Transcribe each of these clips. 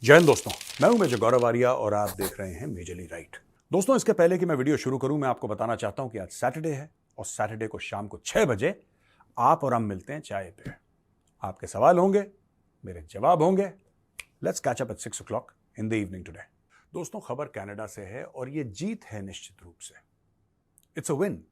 जय हिंद दोस्तों, मैं हूं मेजर गौरव आर्या और आप देख रहे हैं मेजरली राइट। दोस्तों, इसके पहले कि मैं वीडियो शुरू करूं, मैं आपको बताना चाहता हूं कि आज सैटरडे है और सैटरडे को शाम को 6 बजे आप और हम मिलते हैं चाय पे। आपके सवाल होंगे, मेरे जवाब होंगे। Let's catch up at 6 o'clock in the evening today. दोस्तों, खबर कनाडा से है और यह जीत है निश्चित रूप से। It's a win.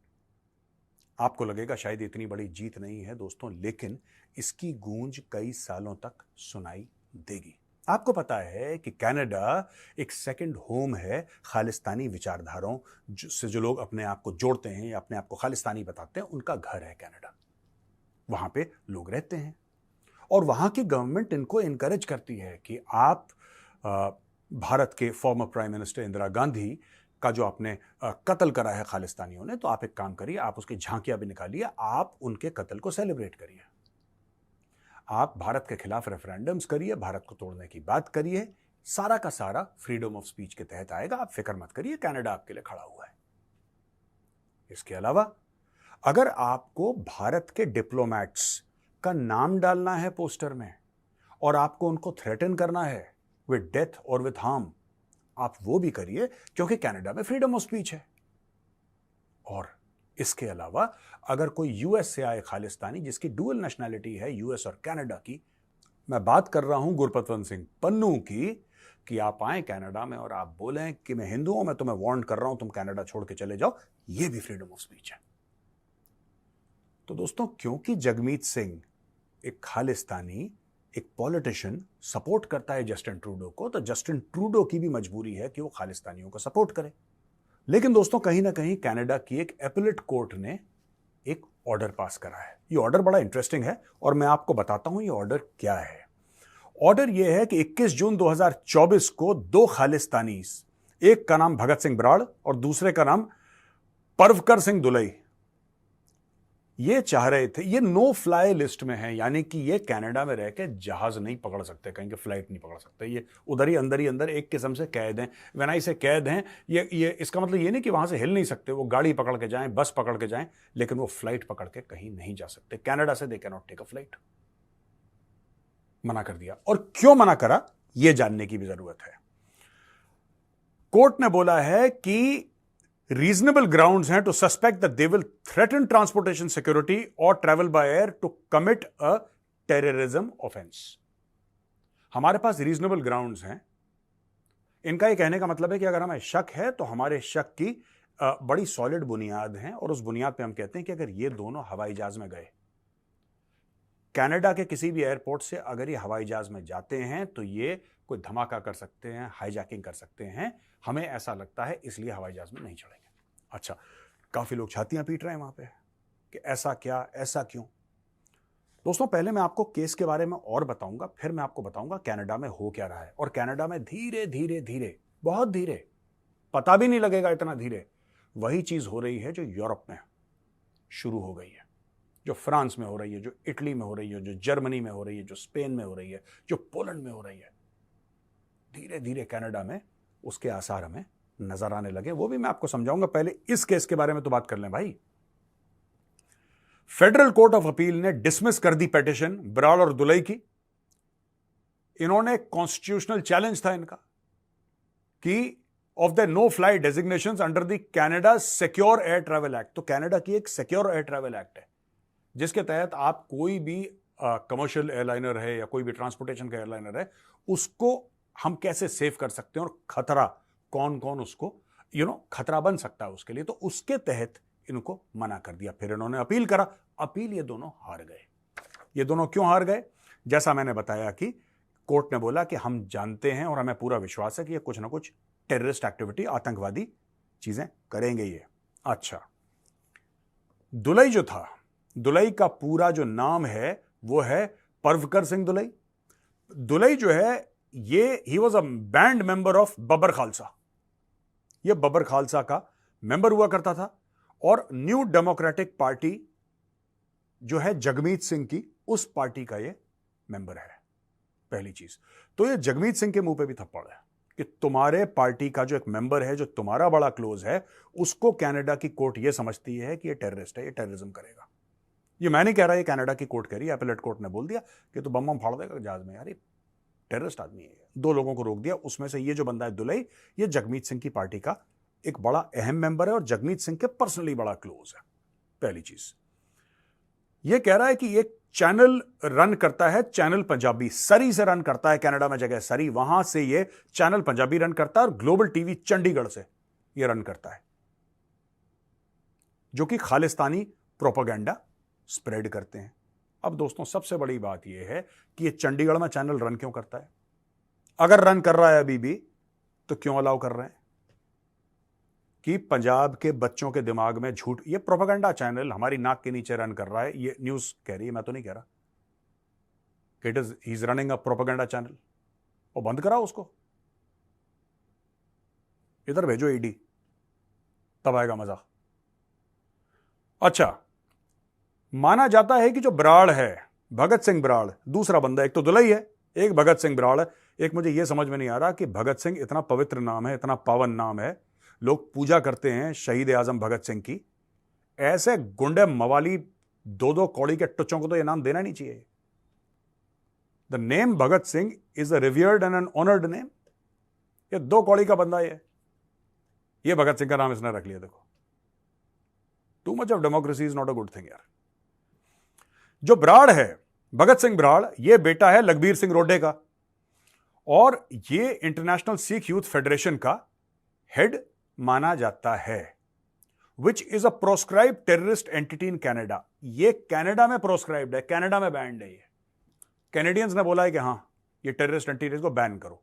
आपको लगेगा शायद इतनी बड़ी जीत नहीं है दोस्तों, लेकिन इसकी गूंज कई सालों तक सुनाई देगी। आपको पता है कि कनाडा एक सेकंड होम है खालिस्तानी विचारधाराओं से जो लोग अपने आप को जोड़ते हैं या अपने आप को खालिस्तानी बताते हैं, उनका घर है कनाडा। वहां पे लोग रहते हैं और वहां की गवर्नमेंट इनको इनकरेज करती है कि आप भारत के former prime minister Indira Gandhi का जो आपने कत्ल करा है खालिस्तानियों ने, तो आप एक काम करिए, आप उसकी झांकियां भी निकालिए, आप उनके कत्ल को सेलिब्रेट करिए। आप भारत के खिलाफ रेफरेंडम्स करिए, भारत को तोड़ने की बात करिए, सारा का सारा फ्रीडम ऑफ स्पीच के तहत आएगा। आप फिक्र मत करिए, कनाडा आपके लिए खड़ा हुआ है। इसके अलावा अगर आपको भारत के डिप्लोमैट्स का नाम डालना है पोस्टर में और आपको उनको थ्रेटन करना है विद डेथ और विद हार्म, आप वो भी करिए, क्योंकि कनाडा में फ्रीडम ऑफ स्पीच है। और इसके अलावा अगर कोई यूएस से आए खालिस्तानी जिसकी डुअल नेशनैलिटी है यूएस और कनाडा की, मैं बात कर रहा हूं गुरपतवंत सिंह पन्नू की, कि आप आए कनाडा में और आप बोलें कि मैं हिंदू हूं, मैं तुम्हें वार्न कर रहा हूं, तुम कनाडा छोड़ के चले जाओ, यह भी फ्रीडम ऑफ स्पीच है। तो दोस्तों, क्योंकि जगमीत सिंह एक खालिस्तानी, एक पॉलिटिशियन सपोर्ट करता है जस्टिन ट्रूडो को, तो जस्टिन ट्रूडो की भी मजबूरी है कि वो खालिस्तानियों को सपोर्ट करे। लेकिन दोस्तों, कहीं ना कहीं कनाडा की एक एपेलेट कोर्ट ने एक ऑर्डर पास करा है। ये ऑर्डर बड़ा इंटरेस्टिंग है और मैं आपको बताता हूं ये ऑर्डर क्या है। ऑर्डर यह है कि 21 जून 2024 को दो खालिस्तानी, एक का नाम भगत सिंह बराड़ और दूसरे का नाम परवकर सिंह दुलई, ये चाह रहे थे, ये नो फ्लाई लिस्ट में है, यानी कि ये कनाडा में रह के जहाज नहीं पकड़ सकते, कहीं के फ्लाइट नहीं पकड़ सकते, ये उधर ही अंदर एक किस्म से कैद हैं। व्हेन आई से कैद हैं, ये इसका मतलब ये नहीं कि वहां से हिल नहीं सकते, वो गाड़ी पकड़ के जाएं, बस पकड़ के जाएं, लेकिन वो फ्लाइट पकड़ के कहीं नहीं जा सकते। कनाडा से they can not take a flight. मना कर दिया। और क्यों मना करा, यह जानने की भी जरूरत है। कोर्ट ने बोला है कि रीजनेबल ग्राउंड्स हैं to suspect that they will threaten transportation security और travel by air to commit a terrorism offence. हमारे पास रीजनेबल ग्राउंड्स हैं। इनका यह कहने का मतलब है कि अगर हमें शक है तो हमारे शक की बड़ी सॉलिड बुनियाद है, और उस बुनियाद पे हम कहते हैं कि अगर ये दोनों हवाई जहाज में गए, कनाडा के किसी भी एयरपोर्ट से अगर ये हवाई जहाज में जाते हैं, तो ये कोई धमाका कर सकते हैं, हाईजैकिंग कर सकते हैं। हमें ऐसा लगता है, इसलिए हवाई जहाज में नहीं चढ़ेंगे। अच्छा, काफी लोग छातियां पीट रहे हैं वहां पे कि ऐसा क्या, ऐसा क्यों। दोस्तों, पहले मैं आपको केस के बारे में और बताऊंगा, फिर मैं आपको बताऊंगा कनाडा में हो क्या रहा है। और कनाडा में धीरे धीरे धीरे, बहुत धीरे, पता भी नहीं लगेगा इतना धीरे, वही चीज हो रही है जो यूरोप में शुरू हो गई है, जो फ्रांस में हो रही है, जो इटली में हो रही है, जो जर्मनी में हो रही है, जो स्पेन में हो रही है, जो पोलैंड में हो रही है। धीरे धीरे कनाडा में उसके आसार हमें नजर आने लगे, वो भी मैं आपको समझाऊंगा। पहले इस केस के बारे में तो बात कर लें भाई। फेडरल कोर्ट ऑफ अपील ने डिसमिस कर दी पिटीशन बराड़ और दुलई की। इन्होंने कॉन्स्टिट्यूशनल चैलेंज था इनका कि of the no fly designations under the Canada secure air travel act. तो कनाडा की एक सिक्योर एयर ट्रैवल एक्ट है जिसके तहत आप कोई भी कमर्शियल एयरलाइनर है या कोई भी ट्रांसपोर्टेशन का एयरलाइनर है, उसको हम कैसे सेव कर सकते हैं और खतरा कौन कौन उसको खतरा बन सकता है उसके लिए, तो उसके तहत इनको मना कर दिया। फिर इन्होंने अपील करा, अपील ये दोनों हार गए। ये दोनों क्यों हार गए? जैसा मैंने बताया कि कोर्ट ने बोला कि हम जानते हैं और हमें पूरा विश्वास है कि ये कुछ ना कुछ टेररिस्ट एक्टिविटी, आतंकवादी चीजें करेंगे ये। अच्छा, दुलई जो था, दुलई का पूरा जो नाम है वो है परवकर सिंह दुलई। दुलई जो है ये he was a band member of Babbar Khalsa. ये बबर खालसा का मेंबर हुआ करता था और न्यू डेमोक्रेटिक पार्टी जो है जगमीत सिंह की, उस पार्टी का ये मेंबर है। पहली चीज तो ये जगमीत सिंह के मुंह पे भी थप्पड़ है कि तुम्हारे पार्टी का जो एक मेंबर है, जो तुम्हारा बड़ा क्लोज है, उसको कनाडा की कोर्ट ये समझती है कि ये टेररिस्ट है, ये टेररिज्म करेगा। ये मैं नहीं कह रहा, ये कनाडा की कोर्ट कह रही है, एपेलेट कोर्ट ने बोल दिया कि तो बम फाड़ देगा जहाज में। यार, टेररिस्ट आदमी है। 2 लोगों को रोक दिया, उसमें से ये जो बंदा है दुलई, ये जगमीत सिंह की पार्टी का एक बड़ा अहम मेंबर है और जगमीत सिंह के पर्सनली बड़ा क्लोज है। पहली चीज ये कह रहा है कि एक चैनल रन करता है, चैनल पंजाबी, सरी से रन करता है, कनाडा में जगह सरी, वहां से ये चैनल पंजाबी रन करता है और ग्लोबल टीवी चंडीगढ़ से ये रन करता है, जो कि खालिस्तानी प्रोपेगेंडा स्प्रेड करते हैं। अब दोस्तों सबसे बड़ी बात यह है कि ये चंडीगढ़ में चैनल रन क्यों करता है? अगर रन कर रहा है अभी भी तो क्यों अलाउ कर रहे हैं कि पंजाब के बच्चों के दिमाग में झूठ, ये प्रोपेगेंडा चैनल हमारी नाक के नीचे रन कर रहा है, ये न्यूज कह रही है, मैं तो नहीं कह रहा। It is he is running a propaganda channel, और बंद करा उसको, इधर भेजो ईडी, तब आएगा मजा। अच्छा, माना जाता है कि जो बराड़ है, भगत सिंह बराड़, दूसरा बंदा, एक तो दुलई है, एक भगत सिंह बराड़ है। एक मुझे यह समझ में नहीं आ रहा कि भगत सिंह इतना पवित्र नाम है, इतना पावन नाम है, लोग पूजा करते हैं शहीद आजम भगत सिंह की, ऐसे गुंडे मवाली 2-2 कौड़ी के टुच्चों को तो यह नाम देना नहीं चाहिए। The name Bhagat Singh is a revered and an honoured name. ये 2 कौड़ी का बंदा ये भगत सिंह का नाम इसने रख लिया। देखो, too much of democracy is not a good thing यार। जो बराड़ है, भगत सिंह बराड़, ये बेटा है लखबीर सिंह रोडे का, और ये इंटरनेशनल सिख यूथ फेडरेशन का हेड माना जाता है, which is a proscribed terrorist entity in Canada. ये कनाडा में प्रोस्क्राइब्ड है, कनाडा में बैंड है। ये कैनेडियंस ने बोला है कि हां ये टेररिस्ट एंटिटीज को बैन करो,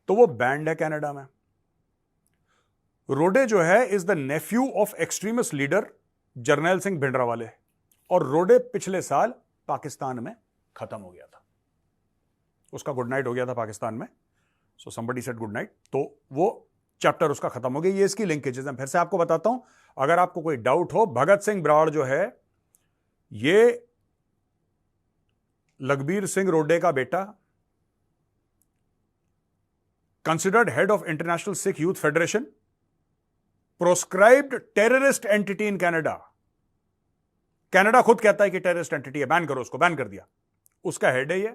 तो वो बैंड है कनाडा में। रोडे जो है is the Neiphiu of extremist leader Jarnail Singh Bhindranwale, और रोडे पिछले साल पाकिस्तान में खत्म हो गया था, उसका गुड नाइट हो गया था पाकिस्तान में, so somebody said good night, तो वो चैप्टर उसका खत्म हो गया। ये इसकी लिंकेजेस हैं। फिर से आपको बताता हूं, अगर आपको कोई डाउट हो, भगत सिंह बराड़ जो है ये लखबीर सिंह रोडे का बेटा, considered head of international Sikh youth federation, proscribed terrorist entity in Canada. Canada खुद कहता है कि टेररिस्ट एंटिटी है, बैन करो उसको, बैन कर दिया, उसका हेड है ये।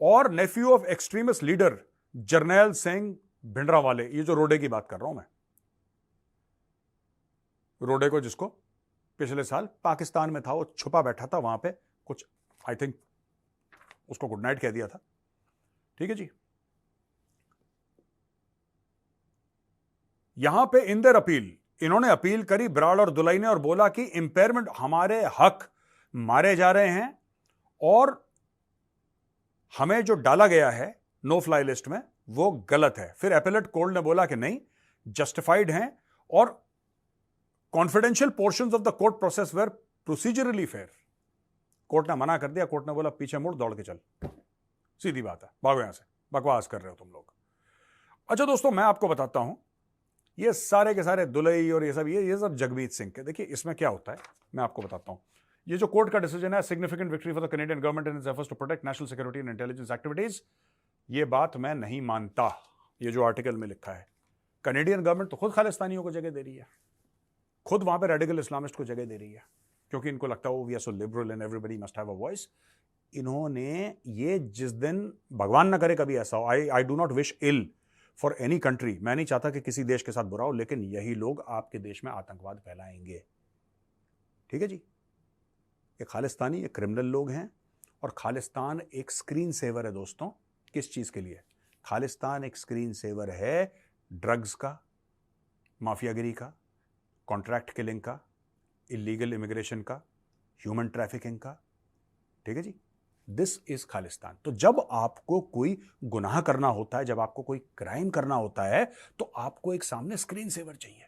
और Neiphiu of extremist leader Jarnail Singh Bhindranwale, ये जो रोडे की बात कर रहा हूं मैं, रोडे को जिसको पिछले साल पाकिस्तान में था, वो छुपा बैठा था वहां पे, कुछ आई थिंक उसको गुड नाइट कह दिया था। ठीक है जी। यहां पे इन देयर अपील, इन्होंने अपील करी बराड़ और दुलई ने, और बोला कि इंपेयरमेंट, हमारे हक मारे जा रहे हैं और हमें जो डाला गया है नो फ्लाई लिस्ट में वो गलत है। फिर एपेलेट कोर्ट ने बोला कि नहीं, जस्टिफाइड हैं, और confidential portions of the court process were procedurally fair. Court ने मना कर दिया, कोर्ट ने बोला पीछे मुड़, दौड़ के चल, सीधी बात है, भागो यहां से, बकवास कर रहे हो तुम लोग। अच्छा दोस्तों, मैं आपको बताता हूं, ये सारे के सारे दुलई और ये सब जगमीत सिंह के, देखिए इसमें क्या होता है मैं आपको बताता हूं। ये जो कोर्ट का डिसीजन है, significant victory for the Canadian government in its efforts to protect national security and intelligence activities, ये बात मैं नहीं मानता। ये जो आर्टिकल में लिखा है, कैनेडियन गवर्नमेंट तो खुद खालिस्तानियों को जगह दे रही है, खुद वहां पे रेडिकल इस्लामिस्ट को जगह दे रही है, क्योंकि इनको लगता है we are so liberal and everybody must have a voice. इन्होंने ये, जिस दिन, भगवान ना करे कभी ऐसा हो, I do not wish ill for any country, मैं नहीं चाहता कि किसी देश के साथ बुरा हो, लेकिन यही लोग आपके देश में आतंकवाद फैलाएंगे। ठीक है जी। ये खालिस्तानी, ये क्रिमिनल लोग हैं, और खालिस्तान एक स्क्रीन सेवर है दोस्तों। किस चीज के लिए? खालिस्तान एक स्क्रीन सेवर है ड्रग्स का, माफियागिरी का, कॉन्ट्रैक्ट किलिंग का, इलीगल इमिग्रेशन का, ह्यूमन ट्रैफिकिंग का। ठीक है जी, दिस इज खालिस्तान। तो जब आपको कोई गुनाह करना होता है, जब आपको कोई क्राइम करना होता है, तो आपको एक सामने स्क्रीन सेवर चाहिए,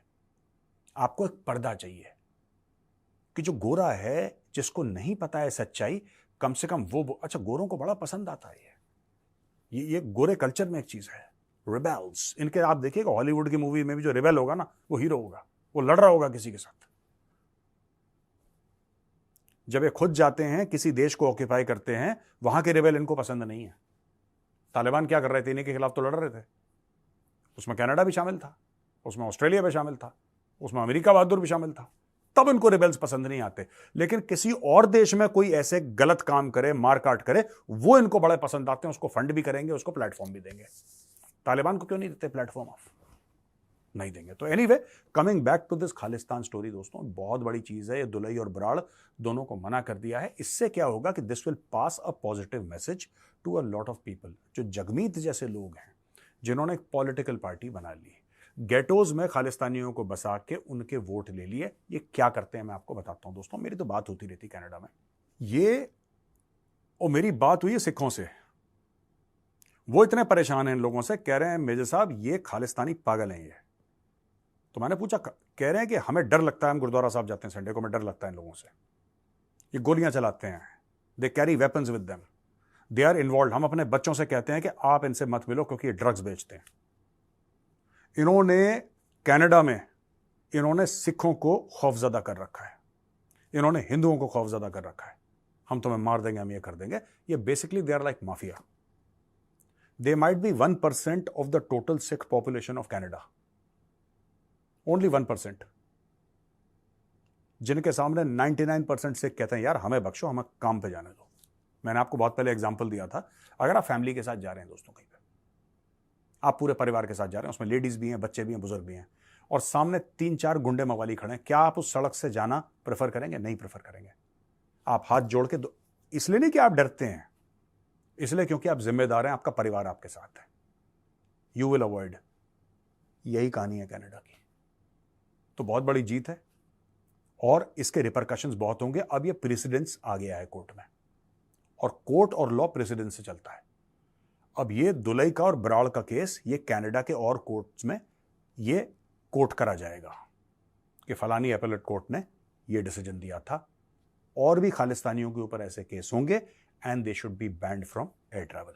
आपको एक पर्दा चाहिए कि जो गोरा है, जिसको नहीं पता है सच्चाई, कम से कम वो, अच्छा गोरों को बड़ा पसंद आता है ये गोरे कल्चर में एक चीज है, रिबेल्स। इनके आप देखिएगा हॉलीवुड की मूवी में भी जो रिबेल होगा ना, वो हीरो होगा, वो लड़ रहा होगा किसी के साथ। जब ये खुद जाते हैं किसी देश को ऑक्यूपाई करते हैं, वहां के रिबेल इनको पसंद नहीं है। तालिबान क्या कर रहे थे? इन्हीं के खिलाफ तो लड़ रहे थे। उसमें कनाडा भी शामिल था, उसमें ऑस्ट्रेलिया भी शामिल था, उसमें अमेरिका बहादुर भी शामिल था। तब इनको रिबेल्स पसंद नहीं आते। लेकिन किसी और देश में कोई ऐसे गलत काम करे, मारकाट करे, वो इनको बड़े पसंद आते हैं, उसको फंड भी करेंगे, उसको प्लेटफॉर्म भी देंगे। तालिबान को क्यों नहीं देते प्लेटफॉर्म? ऑफ नहीं देंगे। तो anyway, coming back to this Khalistan story दोस्तों, बहुत बड़ी चीज है। ये दुलई और बराड़ दोनों को मना कर दिया है। इससे क्या होगा कि this will pass a positive message to a lot of people. जो जगमीत जैसे लोग हैं जिन्होंने एक पॉलिटिकल पार्टी बना ली, गेटोज में खालिस्तानियों को बसा के उनके वोट ले लिए, ये क्या करते हैं मैं आपको बताता हूं दोस्तों। मेरी तो बात होती रहती कनाडा में, ये और मेरी बात हुई है सिखों से। वो इतने परेशान हैं इन लोगों से, कह रहे हैं मेजर साहब ये खालिस्तानी पागल हैं ये। तो मैंने पूछा, कह रहे हैं कि हमें डर लगता है, हम गुरुद्वारा साहब जाते हैं संडे को, हमें डर लगता है इन लोगों से, ये गोलियां चलाते हैं, they carry weapons with them, they are involve. हम अपने बच्चों से कहते हैं कि आप इनसे मत मिलो क्योंकि ये ड्रग्स बेचते हैं। इन्होंने कनाडा में इन्होंने सिखों को खौफजदा कर रखा है, इन्होंने हिंदुओं को खौफजदा कर रखा है, हम तुम्हें मार देंगे, हम ये कर देंगे। ये basically they are like mafia. They might be 1% of the total Sikh population of Canada, only 1%, जिनके सामने 99% सिख कहते हैं यार हमें बख्शो, हमें काम पे जाने दो। मैंने आपको बहुत पहले एग्जांपल दिया था, अगर आप फैमिली के साथ जा रहे हैं दोस्तों, कहीं पे आप पूरे परिवार के साथ जा रहे हैं, उसमें लेडीज भी हैं, बच्चे भी हैं, बुजुर्ग भी हैं, और सामने 3-4 गुंडे मवाली खड़े हैं, क्या आप उस सड़क से जाना प्रेफर करेंगे? नहीं प्रेफर करेंगे। आप हाथ जोड़ के इसलिए नहीं कि आप डरते हैं, इसलिए क्योंकि आप जिम्मेदार हैं, आपका परिवार आपके साथ है। You will avoid. यही कहानी है कनाडा की। तो बहुत बड़ी जीत है और इसके रिपरकशंस बहुत होंगे। अब ये प्रेसिडेंस आ गया है कोर्ट में, और कोर्ट और लॉ प्रेसिडेंस से चलता है। अब ये दुलई का और बराड़ का केस ये कनाडा के और कोर्ट्स में ये कोर्ट करा जाएगा कि फलानी एपेलेट कोर्ट ने ये डिसीजन दिया था। और भी खालिस्तानियों के ऊपर ऐसे केस होंगे and they should be banned from air travel.